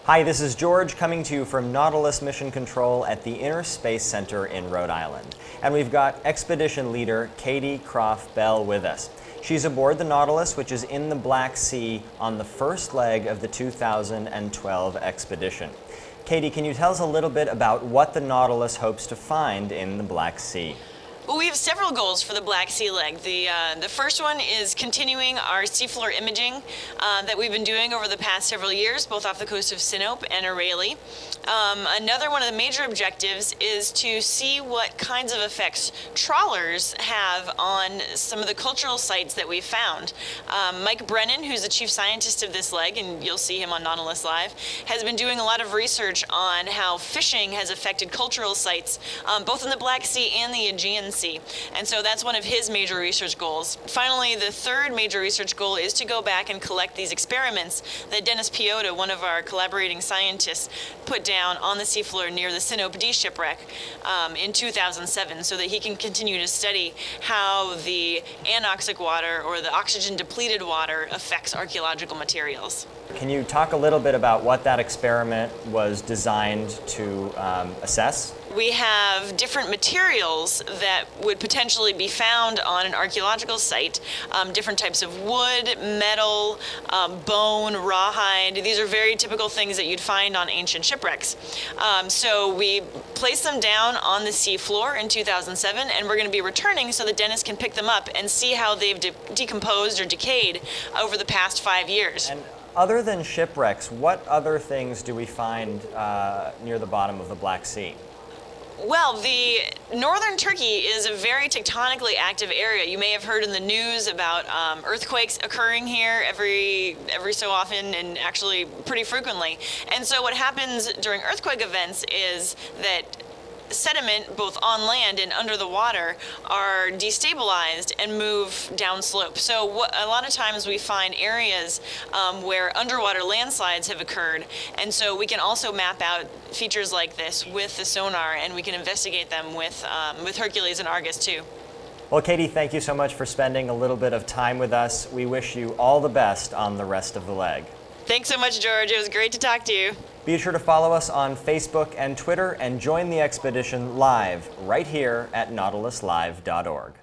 Hi, this is George coming to you from Nautilus Mission Control at the Inner Space Center in Rhode Island. And we've got Expedition Leader Katy Croff Bell with us. She's aboard the Nautilus, which is in the Black Sea on the first leg of the 2012 expedition. Katy, can you tell us a little bit about what the Nautilus hopes to find in the Black Sea? Well, we have several goals for the Black Sea leg. The first one is continuing our seafloor imaging that we've been doing over the past several years, both off the coast of Sinope and Araley. Another one of the major objectives is to see what kinds of effects trawlers have on some of the cultural sites that we've found. Mike Brennan, who's the chief scientist of this leg, and you'll see him on Nautilus Live, has been doing a lot of research on how fishing has affected cultural sites, both in the Black Sea and the Aegean Sea. And so that's one of his major research goals. Finally, the third major research goal is to go back and collect these experiments that Dennis Piota, one of our collaborating scientists, put down on the seafloor near the Sinope D shipwreck in 2007, so that he can continue to study how the anoxic water or the oxygen depleted water affects archaeological materials. Can you talk a little bit about what that experiment was designed to assess? We have different materials that would potentially be found on an archaeological site, different types of wood, metal, bone, rawhide. These are very typical things that you'd find on ancient shipwrecks. So we placed them down on the seafloor in 2007, and we're going to be returning so that Dennis can pick them up and see how they've decomposed or decayed over the past 5 years. And other than shipwrecks, what other things do we find near the bottom of the Black Sea? Well, the northern Turkey is a very tectonically active area. You may have heard in the news about earthquakes occurring here every so often, and actually pretty frequently. And so what happens during earthquake events is that sediment, both on land and under the water, are destabilized and move downslope. So a lot of times we find areas where underwater landslides have occurred, and so we can also map out features like this with the sonar, and we can investigate them with Hercules and Argus too. Well, Katy, thank you so much for spending a little bit of time with us. We wish you all the best on the rest of the leg. Thanks so much, George. It was great to talk to you. Be sure to follow us on Facebook and Twitter and join the expedition live right here at nautiluslive.org.